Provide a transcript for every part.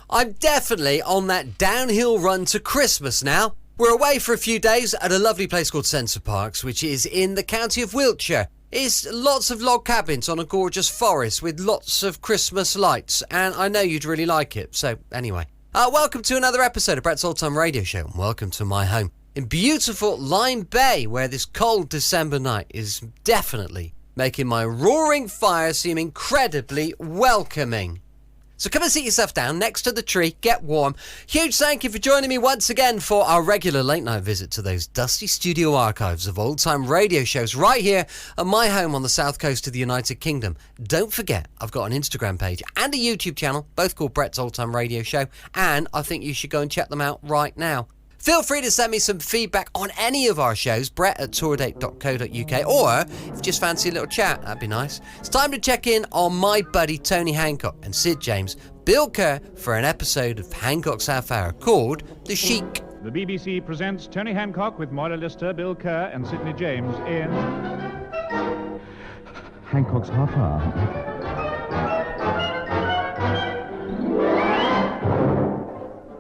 I'm definitely on that downhill run to Christmas now. We're away for a few days at a lovely place called Center Parcs, which is in the county of Wiltshire. It's lots of log cabins on a gorgeous forest with lots of Christmas lights, and I know you'd really like it. So anyway, welcome to another episode of Brett's Old Time Radio Show, and welcome to my home in beautiful Lyme Bay, where this cold December night is definitely making my roaring fire seem incredibly welcoming. So come and sit yourself down next to the tree, get warm. Huge thank you for joining me once again for our regular late night visit to those dusty studio archives of old time radio shows right here at my home on the south coast of the United Kingdom. Don't forget, I've got an Instagram page and a YouTube channel, both called Brett's Old Time Radio Show, and I think you should go and check them out right now. Feel free to send me some feedback on any of our shows, brett@tourdate.co.uk, or if you just fancy a little chat, that'd be nice. It's time to check in on my buddy Tony Hancock and Sid James, Bill Kerr, for an episode of Hancock's Half Hour called The Sheik. The BBC presents Tony Hancock with Moira Lister, Bill Kerr and Sidney James in Hancock's Half Hour.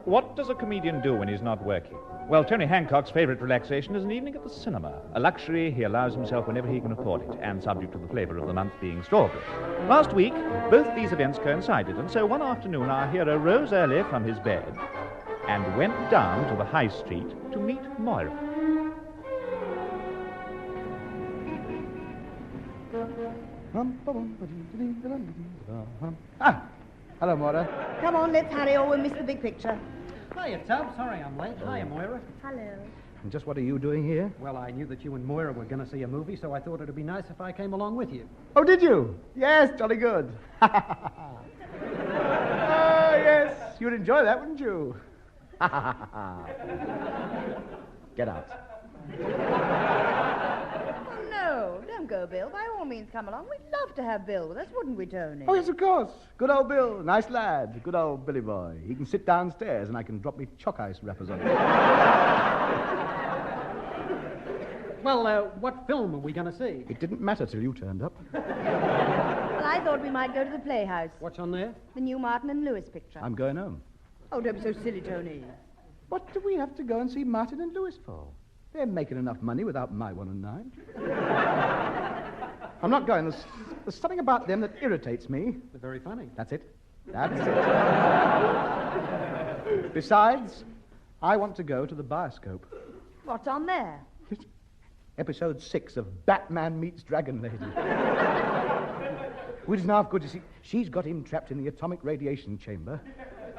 What does a comedian do when he's not working? Well, Tony Hancock's favourite relaxation is an evening at the cinema, a luxury he allows himself whenever he can afford it, and subject to the flavour of the month being strawberry. Last week, both these events coincided, and so one afternoon our hero rose early from his bed and went down to the high street to meet Moira. Hello, Moira. Come on, let's hurry or we'll miss the big picture. Hiya, Tubbs. Sorry I'm late. Hiya, Moira. Hello. And just what are you doing here? Well, I knew that you and Moira were going to see a movie, so I thought it'd be nice if I came along with you. Oh, did you? Yes, jolly good. Yes, you'd enjoy that, wouldn't you? Get out. No, don't go, Bill. By all means, come along. We'd love to have Bill with us, wouldn't we, Tony? Oh, yes, of course. Good old Bill. Nice lad. Good old Billy boy. He can sit downstairs and I can drop me chalk ice wrappers on him. Well, what film are we going to see? It didn't matter till you turned up. Well, I thought we might go to the Playhouse. What's on there? The new Martin and Lewis picture. I'm going home. Oh, don't be so silly, Tony. What do we have to go and see Martin and Lewis for? They're making enough money without my 1 and 9. I'm not going. There's something about them that irritates me. They're very funny. That's it. That's it. Besides, I want to go to the bioscope. What's on there? Episode 6 of Batman Meets Dragon Lady. Which is now good to see. She's got him trapped in the atomic radiation chamber.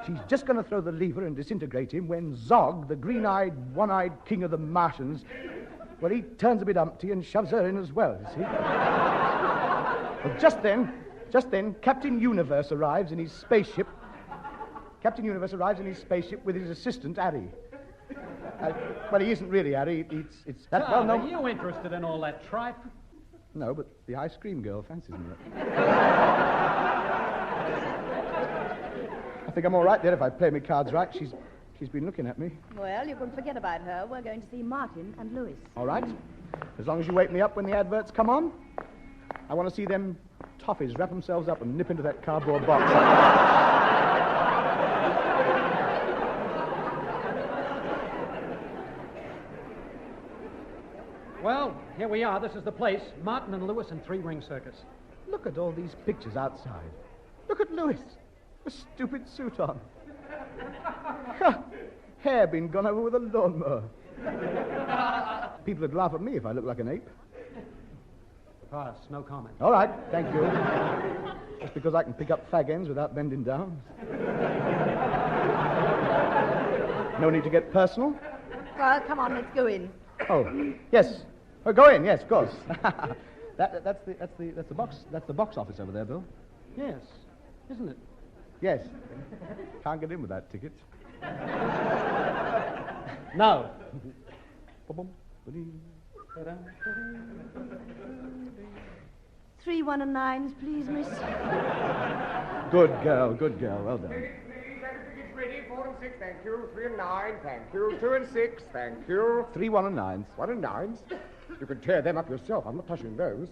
She's just going to throw the lever and disintegrate him when Zog, the green-eyed, one-eyed king of the Martians, well, he turns a bit umpty and shoves her in as well, you see. Well, just then, Captain Universe arrives in his spaceship. Captain Universe arrives in his spaceship with his assistant, Harry. Well, he isn't really Harry. It's that well-known... Are you interested in all that tripe? No, but the ice cream girl fancies me. I think I'm all right there if I play my cards right. She's been looking at me. Well, you can forget about her. We're going to see Martin and Lewis. All right. As long as you wake me up when the adverts come on. I want to see them toffees wrap themselves up and nip into that cardboard box. Well, here we are. This is the place. Martin and Lewis and Three Ring Circus. Look at all these pictures outside. Look at Lewis. A stupid suit on. Hair been gone over with a lawnmower. People would laugh at me if I looked like an ape. Pass. No comment. All right, thank you. Just because I can pick up fag ends without bending down. No need to get personal. Well, come on, let's go in. Oh, yes. Oh, go in. Yes, of course. That's the box office over there, Bill. Yes, isn't it? Yes. Can't get in with that ticket. No. 3 1 and 9s, please, miss. Good girl. Well done. Ready, 4 and 6, thank you. 3 and 9, thank you. 2 and 6, thank you. 3 1 and 9s. 1 and 9s? You can tear them up yourself. I'm not touching those.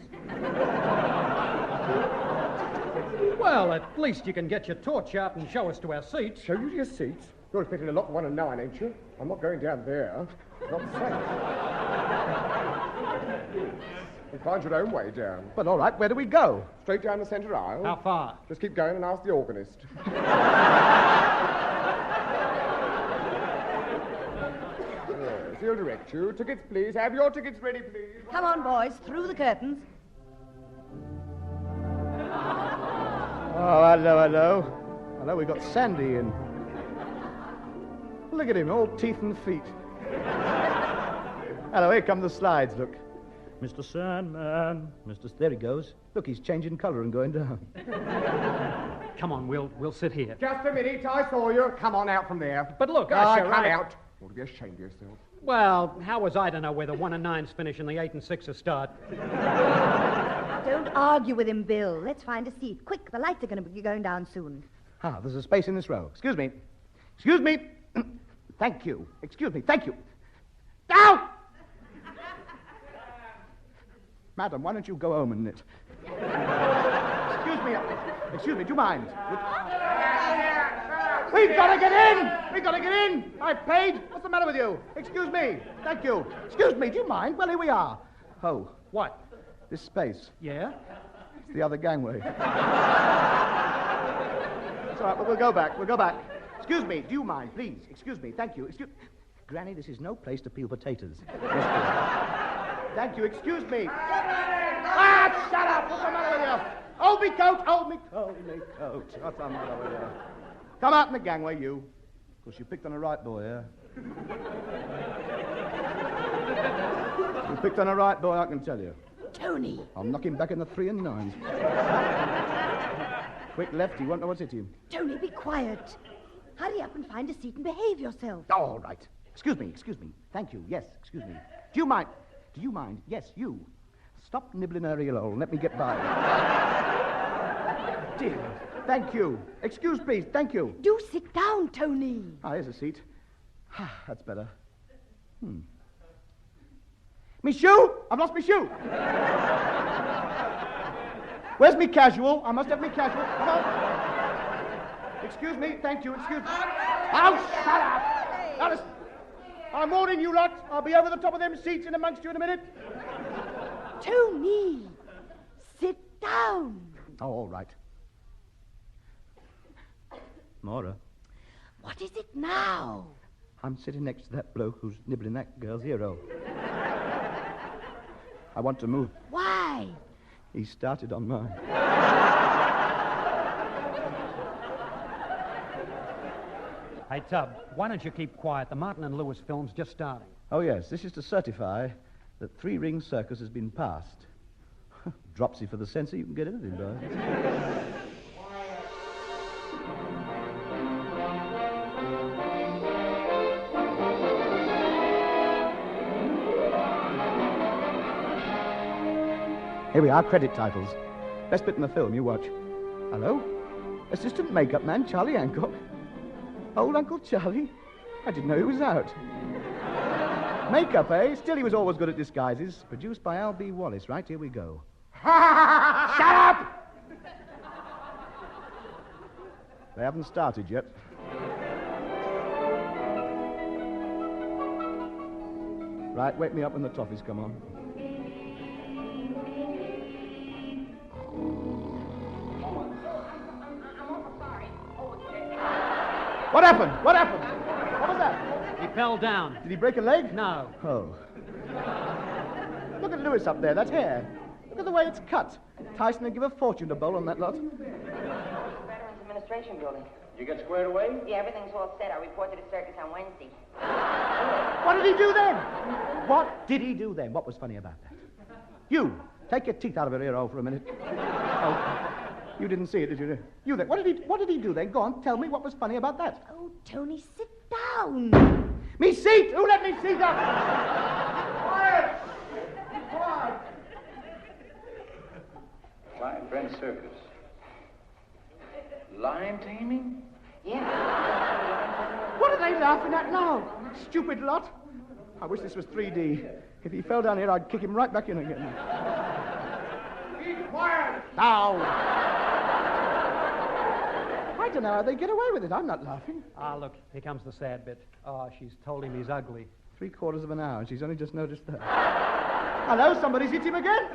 Well, at least you can get your torch out and show us to our seats. Show you your seats? You're expecting a lot 1 and 9, ain't you? I'm not going down there. Not safe. You find your own way down. Well, all right, where do we go? Straight down the centre aisle. How far? Just keep going and ask the organist. Yes, he'll direct you. Tickets, please. Have your tickets ready, please. Come on, boys, through the curtains. Oh, hello. Hello, we've got Sandy in. Look at him, all teeth and feet. Hello, here come the slides, look. Mr. Sandman. There he goes. Look, he's changing colour and going down. Come on, we'll sit here. Just a minute, I saw you. Come on out from there. But look, Usher, Usher, come out. You ought to be ashamed of yourself. Well, how was I to know where the 1 and 9s finish and the 8 and 6s start? Don't argue with him, Bill. Let's find a seat. Quick, the lights are going to be going down soon. Ah, there's a space in this row. Excuse me. Excuse me. Thank you. Excuse me. Thank you. Down! Madam, why don't you go home and knit? Excuse me. Excuse me, do you mind? We've got to get in! We've got to get in! I've paid. What's the matter with you? Excuse me. Thank you. Excuse me, do you mind? Well, here we are. Oh, What? this space. Yeah? It's the other gangway. It's all right, but we'll go back. We'll go back. Excuse me, do you mind, please? Excuse me, thank you. Granny, this is no place to peel potatoes. Thank you, excuse me. Ah, shut up! What's the matter with you? Hold me coat, hold me coat. What's the matter with you? Come out in the gangway, you. Of course, you picked on a right boy, yeah? You picked on a right boy, I can tell you. Tony. I'll knock him back in the 3 and 9s. Quick left, he won't know what's hit him. Tony, be quiet. Hurry up and find a seat and behave yourself. Oh, all right. Excuse me. Thank you. Yes, excuse me. Do you mind? Yes, you. Stop nibbling her ear hole and let me get by. Dear. Thank you. Excuse, please. Thank you. Do sit down, Tony. Ah, here's a seat. That's better. Me shoe? I've lost me shoe. Where's me casual? I must have me casual. Come on. Excuse me. Thank you. Excuse me. Oh, shut up. Alice, I'm warning you lot. I'll be over the top of them seats in amongst you in a minute. Tony, sit down. Oh, all right. Mora, What is it now? I'm sitting next to that bloke who's nibbling that girl's ear. I want to move. Why? He started on mine. Hey, Tub, why don't you keep quiet? The Martin and Lewis film's just starting. Oh, yes, this is to certify that 3 Ring Circus has been passed. Dropsy for the censor, you can get anything, boy. Here we are, credit titles. Best bit in the film, you watch. Hello? Assistant makeup man, Charlie Hancock. Old Uncle Charlie? I didn't know he was out. Makeup, eh? Still, he was always good at disguises. Produced by Al B. Wallace. Right, here we go. Shut up! They haven't started yet. Right, wake me up when the toffees come on. What happened? What was that? He fell down. Did he break a leg? No. Oh. Look at Lewis up there, that hair. Look at the way it's cut. Tyson would give a fortune to bowl on that lot. Veterans Administration Building. You get squared away? Yeah, everything's all set. I report to the circus on Wednesday. What did he do then? What was funny about that? You, take your teeth out of her ear hole for a minute. Oh, you didn't see it, did you? You then. What did he do then? Go on, tell me what was funny about that. Oh, Tony, sit down. Me seat! Who let me seat up? Quiet! Fine French circus. Lion taming? Yeah. What are they laughing at now? Stupid lot. I wish this was 3D. If he fell down here, I'd kick him right back in again. Keep quiet! Now. don't know how they get away with it. I'm not laughing. Ah, look, here comes the sad bit. Oh, she's told him he's ugly. 3/4 of an hour, and she's only just noticed that. Hello, somebody's hit him again.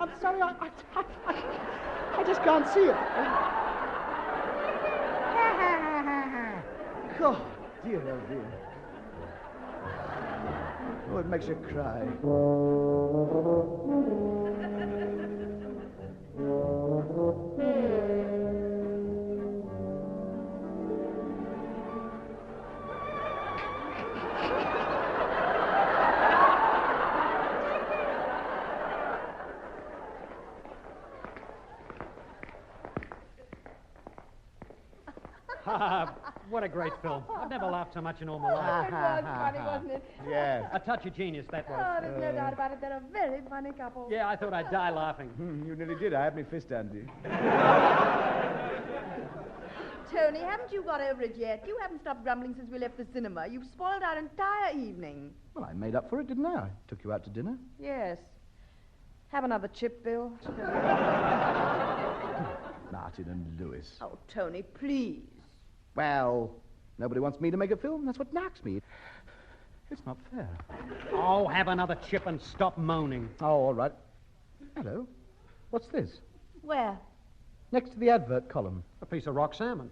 I'm sorry, I just can't see it. Oh, dear, oh, dear. Oh, it makes you cry. What a great film. I've never laughed so much in all my life. It was funny, wasn't it? Yes. A touch of genius, that was. Oh, there's no doubt about it. They're a very funny couple. Yeah, I thought I'd die laughing. You nearly did. I had my fist handy. Tony, haven't you got over it yet? You haven't stopped grumbling since we left the cinema. You've spoiled our entire evening. Well, I made up for it, didn't I? I took you out to dinner. Yes. Have another chip, Bill. Martin and Lewis. Oh, Tony, please. Well, nobody wants me to make a film. That's what knocks me. It's not fair. Oh, have another chip and stop moaning. Oh, all right. Hello. What's this? Where? Next to the advert column. A piece of rock salmon.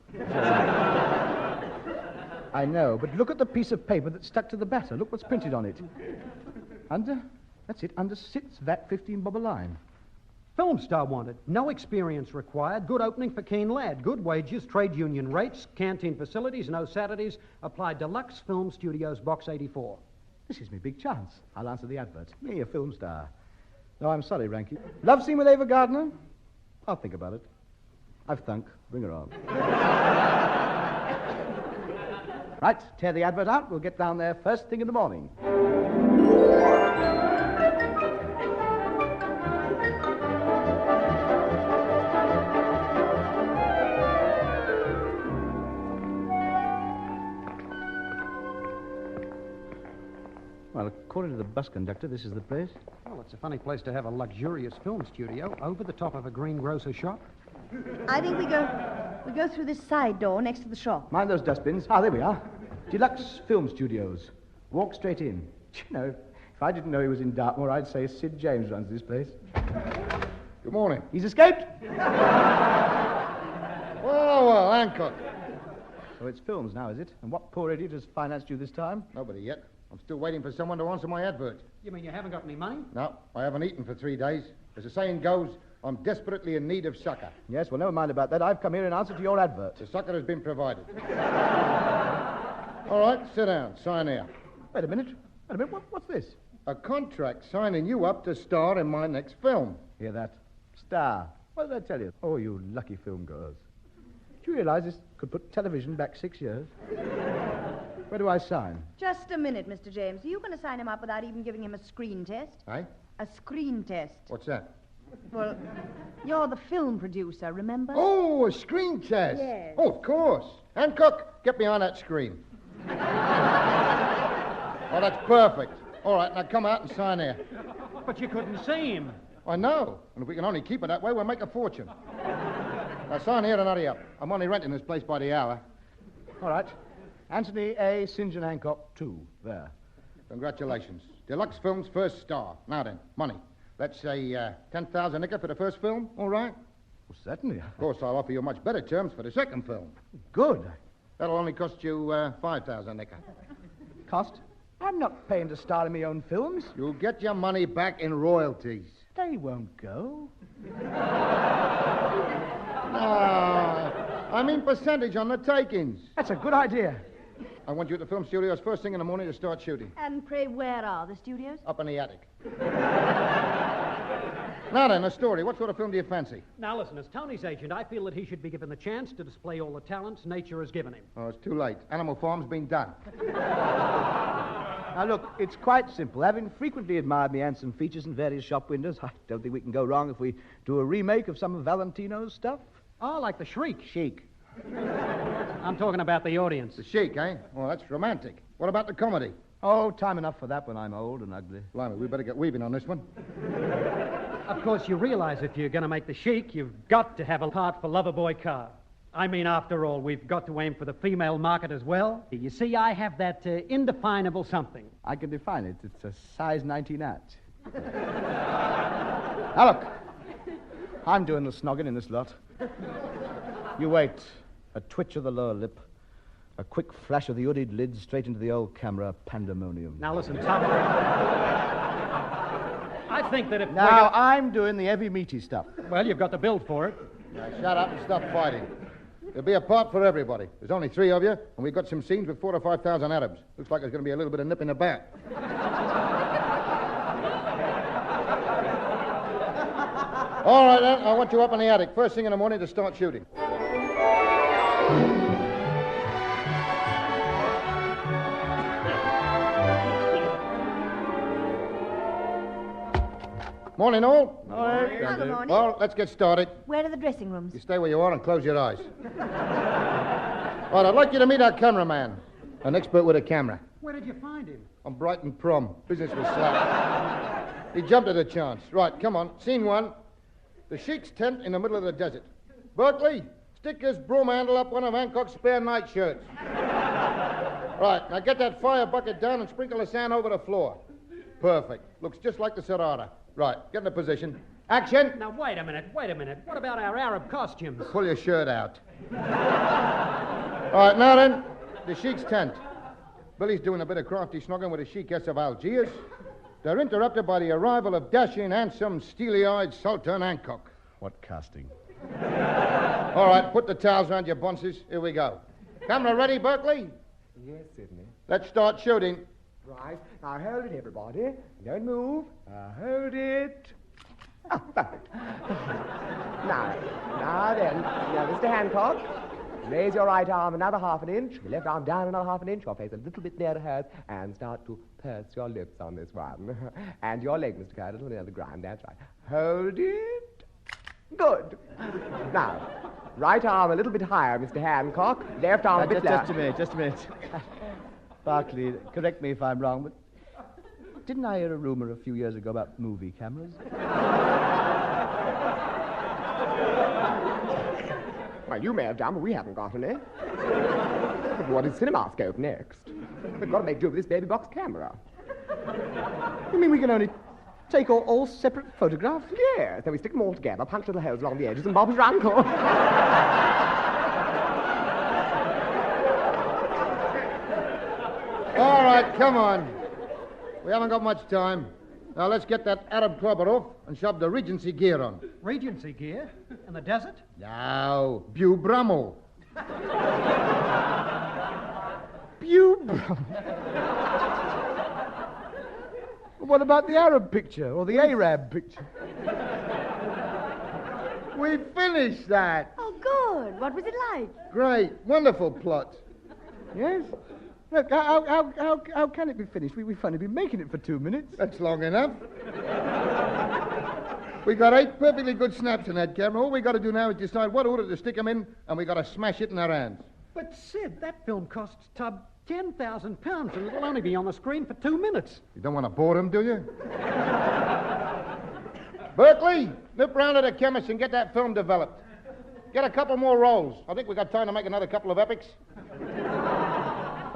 I know, but look at the piece of paper that's stuck to the batter. Look what's printed on it. That's it, under sits VAT 15 bob a line. Film star wanted. No experience required. Good opening for keen lad. Good wages, trade union rates, canteen facilities, no Saturdays. Applied Deluxe Film Studios, Box 84. This is me big chance. I'll answer the advert. Me, a film star. No, I'm sorry, Ranky. Love scene with Ava Gardner? I'll think about it. I've thunk. Bring her on. Right, tear the advert out. We'll get down there first thing in the morning. Well, according to the bus conductor, this is the place. Well, it's a funny place to have a luxurious film studio over the top of a greengrocer shop. I think we go through this side door next to the shop. Mind those dustbins. Ah, there we are. Deluxe Film Studios. Walk straight in. You know, if I didn't know he was in Dartmoor, I'd say Sid James runs this place. Good morning. He's escaped? Well, Hancock. So it's films now, is it? And what poor idiot has financed you this time? Nobody yet. I'm still waiting for someone to answer my advert. You mean you haven't got any money? No, I haven't eaten for 3 days. As the saying goes, I'm desperately in need of succor. Yes, well, never mind about that. I've come here in answer to your advert. The succor has been provided. All right, sit down. Sign here. Wait a minute. What's this? A contract signing you up to star in my next film. Hear that? Star. What did I tell you? Oh, you lucky film goers. Do you realize this could put television back 6 years? Where do I sign? Just a minute, Mr. James. Are you going to sign him up without even giving him a screen test? Eh? A screen test. What's that? Well, you're the film producer, remember? Oh, a screen test. Yes. Oh, of course. Hancock, get behind that screen. Oh, that's perfect. All right, now come out and sign here. But you couldn't see him. I know. And if we can only keep it that way, we'll make a fortune. Now sign here and hurry up. I'm only renting this place by the hour. All right. Anthony A. St. John Hancock, 2. There. Congratulations. Deluxe Film's first star. Now then, money. Let's say 10,000 nicker for the first film, all right? Well, certainly. Of course, I'll offer you much better terms for the second film. Good. That'll only cost you 5,000 nicker. Cost? I'm not paying to star in my own films. You'll get your money back in royalties. They won't go. No, I mean percentage on the takings. That's a good idea. I want you at the film studios first thing in the morning to start shooting. And pray, where are the studios? Up in the attic. Now then, a story. What sort of film do you fancy? Now listen, as Tony's agent, I feel that he should be given the chance to display all the talents nature has given him. Oh, it's too late. Animal Farm's been done. Now, look, it's quite simple. Having frequently admired my handsome features in various shop windows, I don't think we can go wrong if we do a remake of some of Valentino's stuff. Oh, like the Shriek. Sheik. I'm talking about the audience. The Sheik, eh? Well, that's romantic. What about the comedy? Oh, time enough for that when I'm old and ugly. Blimey, we better get weaving on this one. Of course, you realize if you're going to make the Sheik, you've got to have a part for Loverboy car. I mean, after all, we've got to aim for the female market as well. You see, I have that indefinable something. I can define it. It's a size 19 at. Now, look. I'm doing the snogging in this lot. You wait. A twitch of the lower lip. A quick flash of the hooded lid straight into the old camera. Pandemonium. Now, listen, Tom. I think that if... Now, I'm doing the heavy, meaty stuff. Well, you've got the build for it. Now, shut up and stop fighting. There'll be a part for everybody. There's only 3 of you, and we've got some scenes with 4,000 to 5,000 Arabs. Looks like there's going to be a little bit of nip in the back. All right, then. I want you up in the attic first thing in the morning to start shooting. Morning, all. Morning. Good morning. Well, let's get started. Where are the dressing rooms? You stay where you are and close your eyes. All right, I'd like you to meet our cameraman, an expert with a camera. Where did you find him? On Brighton Prom. Business was slack. He jumped at the chance. Right, come on. Scene 1. The Sheik's tent in the middle of the desert. Berkeley, stick his broom handle up one of Hancock's spare nightshirts. Right, now get that fire bucket down and sprinkle the sand over the floor. Perfect. Looks just like the Serrata. Right, get in a position. Action! Now, wait a minute. What about our Arab costumes? Pull your shirt out. All right, now then, the Sheik's tent. Billy's doing a bit of crafty snogging with the Sheikess of Algiers. They're interrupted by the arrival of dashing, handsome, steely-eyed Sultan Hancock. What casting? All right, put the towels around your bunces. Here we go. Camera ready, Berkeley? Yes, Sidney. Let's start shooting. Right. Now hold it, everybody. Don't move. Hold it. Oh, perfect. Now then, Mr. Hancock, raise your right arm another half an inch, your left arm down another half an inch, your face a little bit nearer hers, and start to purse your lips on this one. And your leg, Mr. Carr, a little near the ground. That's right. Hold it. Good. Now, right arm a little bit higher, Mr. Hancock. Left arm a bit lower. Just a minute. Barclay, correct me if I'm wrong, but didn't I hear a rumor a few years ago about movie cameras? Well, you may have done, but we haven't got any. But what is CinemaScope next? We've got to make do with this baby box camera. You mean we can only take all separate photographs? Yes, then we stick them all together, punch little holes along the edges, and Bob's your uncle. All right, come on. We haven't got much time. Now let's get that Arab clobber off and shove the Regency gear on. Regency gear? In the desert? Now, Bew Brummel. Bew Brummel. What about the Arab picture or the Arab picture? We finished that. Oh, good. What was it like? Great. Wonderful plot. Yes? Look, how can it be finished? We've only been making it for 2 minutes. That's long enough. We got 8 perfectly good snaps in that camera. All we got to do now is decide what order to stick them in, and we got to smash it in our hands. But, Sid, that film costs Tub £10,000, and it'll only be on the screen for 2 minutes. You don't want to bore them, do you? Berkeley, nip round to the chemist and get that film developed. Get a couple more rolls. I think we got time to make another couple of epics.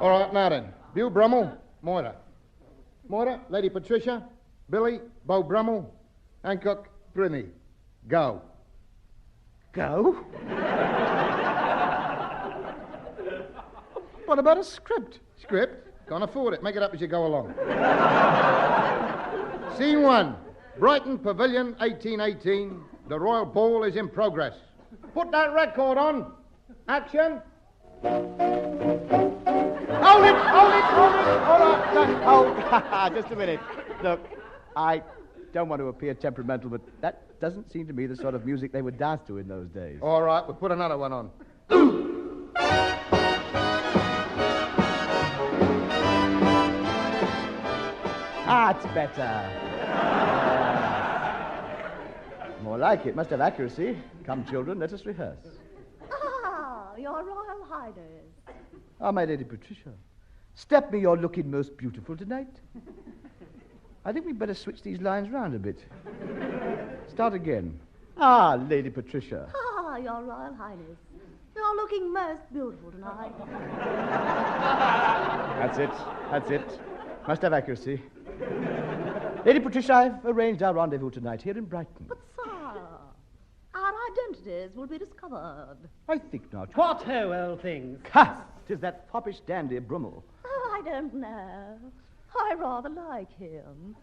All right, now then. Bew Brummel, Moira. Moira, Lady Patricia, Billy, Beau Brummel, Hancock, Brinny. Go. Go? What about a script? Script? Can't afford it. Make it up as you go along. Scene 1. Brighton Pavilion, 1818. The Royal Ball is in progress. Put that record on. Action. Hold it! Oh, just a minute. Look, I don't want to appear temperamental, but that doesn't seem to me the sort of music they would dance to in those days. All right, we'll put another one on. That's better. More like it. Must have accuracy. Come, children, let us rehearse. Ah, your Royal Highness. Ah, my Lady Patricia, step me, you're looking most beautiful tonight. I think we'd better switch these lines round a bit. Start again. Ah, Lady Patricia. Ah, Your Royal Highness. You're looking most beautiful tonight. That's it. Must have accuracy. Lady Patricia, I've arranged our rendezvous tonight here in Brighton. But, sir, our identities will be discovered. I think not. What ho, old things? Ha! 'Tis that foppish dandy Brummel. Oh, I don't know. I rather like him.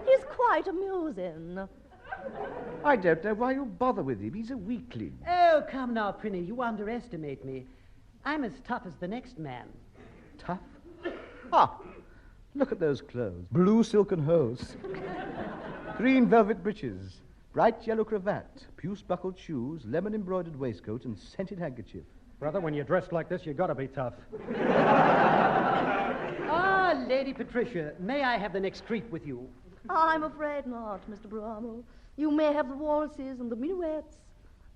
He's quite amusing. I don't know why you bother with him. He's a weakling. Oh, come now, Prinny, you underestimate me. I'm as tough as the next man. Tough? Ah! Look at those clothes. Blue silken hose. Green velvet breeches. Bright yellow cravat. Puce-buckled shoes. Lemon-embroidered waistcoat and scented handkerchief. Brother, when you're dressed like this, you've got to be tough. Lady Patricia, may I have the next creep with you? I'm afraid not, Mr. Brummel. You may have the waltzes and the minuets,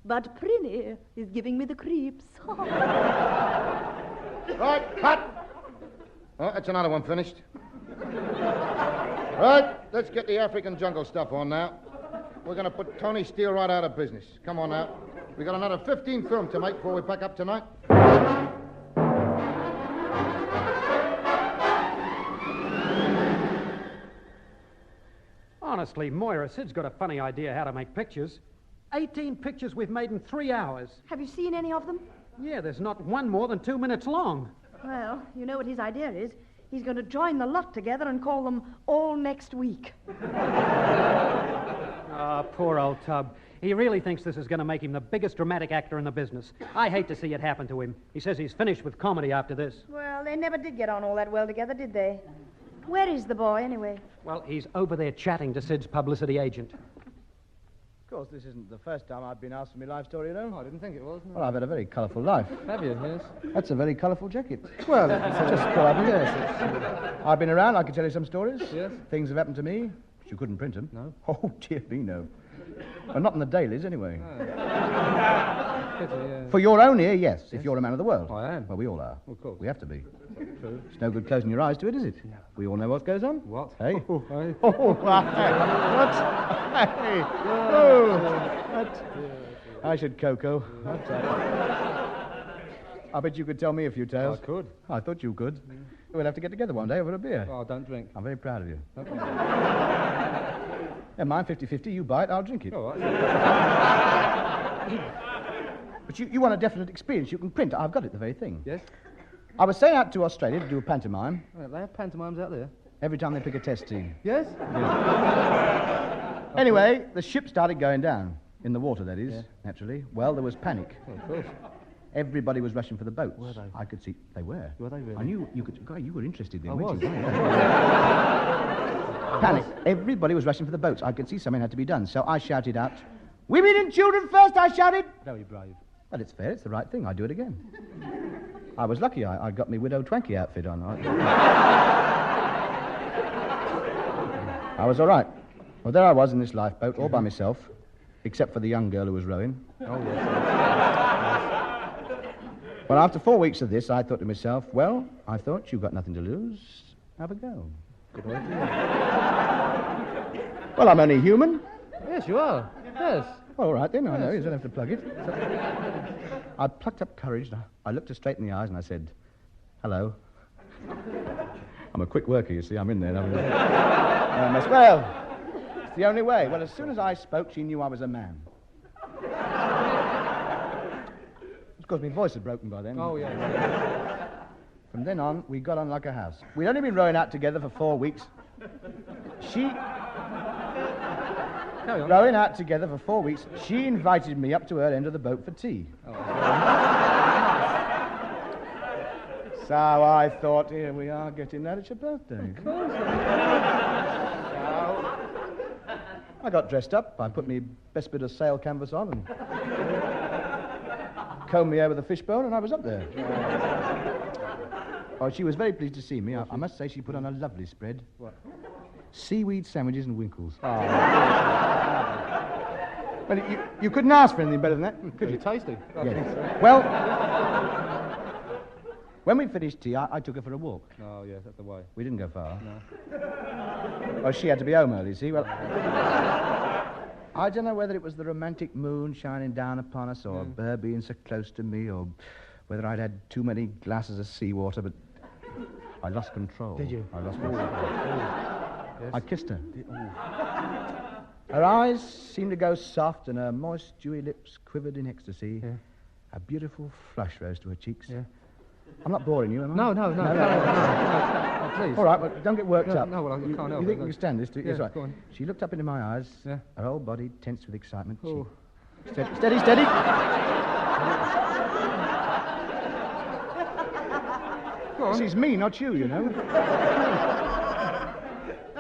but Prinny is giving me the creeps. Right, cut. Oh, that's another one finished. Right, let's get the African jungle stuff on now. We're going to put Tony Steele right out of business. Come on now. We got another 15 films to make before we pack up tonight. Honestly, Moira, Sid's got a funny idea how to make pictures. 18 pictures we've made in 3 hours. Have you seen any of them? Yeah, there's not one more than 2 minutes long. Well, you know what his idea is. He's going to join the lot together and call them All Next Week. Ah, poor old Tub. He really thinks this is going to make him the biggest dramatic actor in the business. I hate to see it happen to him. He says he's finished with comedy after this. Well, they never did get on all that well together, did they? Where is the boy, anyway? Well, he's over there chatting to Sid's publicity agent. Of course, this isn't the first time I've been asked for my life story, you know. I didn't think it was. No. Well, I've had a very colourful life. Have you? Yes. That's a very colourful jacket. Well, it's just what I've yes. I've been around. I can tell you some stories. Yes. Things have happened to me, but you couldn't print them. No. Oh, dear me, no. Well, not in the dailies, anyway. Oh. Pity, yeah. For your own ear, yes, if you're a man of the world. I am. Well, we all are. Of course. We have to be. True. It's no good closing your eyes to it, is it? No. We all know what goes on. What? Hey? Oh, hey. Oh, what? Hey. Oh, what? I should cocoa. I bet you could tell me a few tales. I could. I thought you could. We'll have to get together one day over a beer. Oh, don't drink. I'm very proud of you. Okay. Yeah, mine 50-50. You buy it, I'll drink it. All right. But you want a definite experience. You can print. I've got it, the very thing. Yes? I was sent out to Australia to do a pantomime. They have pantomimes out there. Every time they pick a test team. Yes? Anyway, the ship started going down. In the water, that is, Yeah. naturally. Well, there was panic. Oh, of course. Everybody was rushing for the boats. Were they? I could see they were. Were they really? I knew you could. God, you were interested then, I weren't was. you? Panic. Everybody was rushing for the boats. I could see something had to be done. So I shouted out, "Women and children first!" I shouted. Very brave. Well, it's fair. It's the right thing. I do it again. I was lucky. I got my Widow Twanky outfit on. I was all right. Well, there I was in this lifeboat, all by myself, except for the young girl who was rowing. Oh, yes. Well, after 4 weeks of this, I thought to myself, well, I thought you've got nothing to lose. Have a go. Good work. Well, I'm only human. Yes, you are. Yes. Well, all right then, I know. You don't have to plug it. I plucked up courage. I looked her straight in the eyes and I said, hello. I'm a quick worker, you see. I'm in there. Well, it's the only way. Well, as soon as I spoke, she knew I was a man. Of course, my voice had broken by then. Oh, yeah. From then on, we got on like a house. We'd only been rowing out together for 4 weeks. Carry on. Rowing out together for 4 weeks, she invited me up to her end of the boat for tea. Oh, So I thought, here we are getting that. It's your birthday. of course. I got dressed up. I put my best bit of sail canvas on and combed my hair with a fishbone, and I was up there. Oh, she was very pleased to see me. I must say she put on a lovely spread. What? Seaweed sandwiches and winkles. Oh, Well, you couldn't ask for anything better than that, could pretty you? tasty. Yes. When we finished tea, I took her for a walk. Oh, yes, that's the way. We didn't go far. No. Well, she had to be home early, see? Well, I don't know whether it was the romantic moon shining down upon us or her being so close to me or whether I'd had too many glasses of seawater, but I lost control. Did you? I lost control. Yes. I kissed her. Her eyes seemed to go soft and her moist, dewy lips quivered in ecstasy. Yeah. A beautiful flush rose to her cheeks. Yeah. I'm not boring you, am I? No, please. All right, well, don't get worked up. No, well, I can't help it. You think you can stand this? Yeah, right. go on. She looked up into my eyes. Yeah. Her whole body tense with excitement. Oh. Steady. Go on. This is me, not you, you know.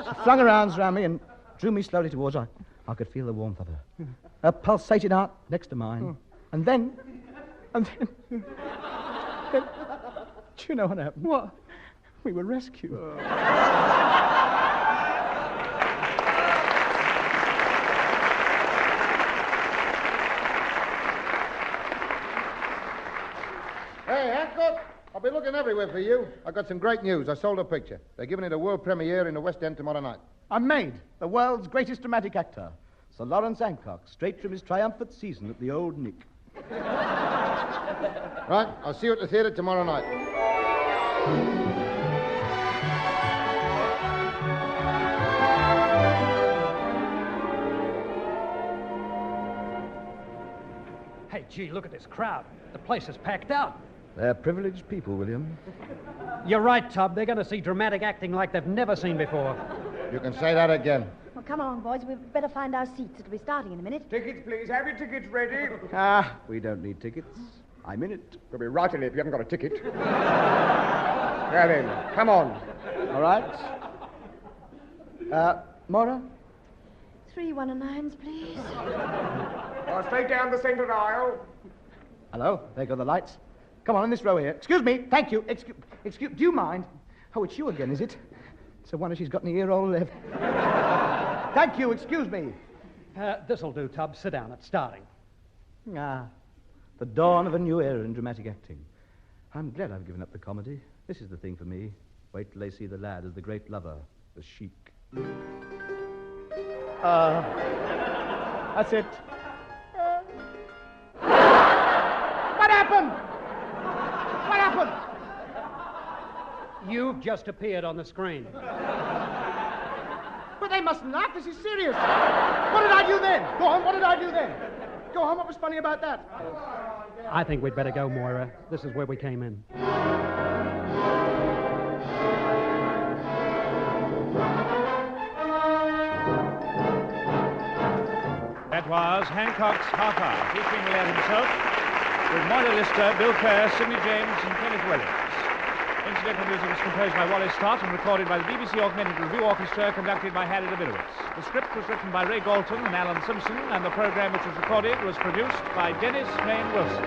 She flung her arms round me and drew me slowly towards her. I could feel the warmth of her. Her pulsating heart next to mine. And then... Do you know what happened? What? We were rescued. Hey, Hancock, I'll be looking everywhere for you. I got some great news. I sold a picture. They're giving it a world premiere in the West End tomorrow night. I'm made the world's greatest dramatic actor, Sir Lawrence Hancock, straight from his triumphant season at the Old Nick. Right, I'll see you at the theatre tomorrow night. Hey, gee, look at this crowd. The place is packed out. They're privileged people, William. You're right, Tub. They're going to see dramatic acting like they've never seen before. You can say that again. Well, come on, boys. We'd better find our seats. It'll be starting in a minute. Tickets, please. Have your tickets ready. We don't need tickets. I'm in it. You'll be right in it if you haven't got a ticket. Now then, come on. All right. Maura? 3 1-9s, please. Now, straight down the centre aisle. Hello, there go the lights. Come on, in this row here. Excuse me, thank you. Excuse, do you mind? Oh, it's you again, is it? It's a wonder she's got any ear roll left. Thank you, excuse me. This'll do, Tub. Sit down. It's starting. The dawn of a new era in dramatic acting. I'm glad I've given up the comedy. This is the thing for me. Wait till they see the lad as the great lover, the Sheik. That's it. What happened? What happened? You've just appeared on the screen. But they mustn't laugh. This is serious. What did I do then? Go on, what did I do then? Go on, what was funny about that? I think we'd better go, Moira. This is where we came in. That was Hancock's Half Hour, featuring the lad himself, with Moira Lister, Bill Kerr, Sidney James, and Kenneth Williams. Incidental music was composed by Wallace Stott and recorded by the BBC Augmented Review Orchestra, conducted by Harry Davidowitz. The script was written by Ray Galton and Alan Simpson, and the program which was recorded was produced by Dennis Mayne Wilson.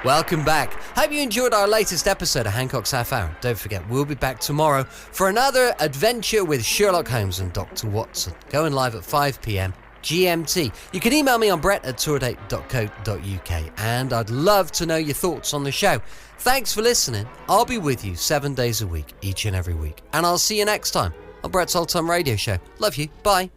Welcome back. Hope you enjoyed our latest episode of Hancock's Half Hour. Don't forget, we'll be back tomorrow for another adventure with Sherlock Holmes and Dr. Watson, going live at 5 p.m. GMT. You can email me on brett@tourdate.co.uk, and I'd love to know your thoughts on the show. Thanks for listening. I'll be with you 7 days a week, each and every week. And I'll see you next time on Brett's Old Time Radio Show. Love you. Bye.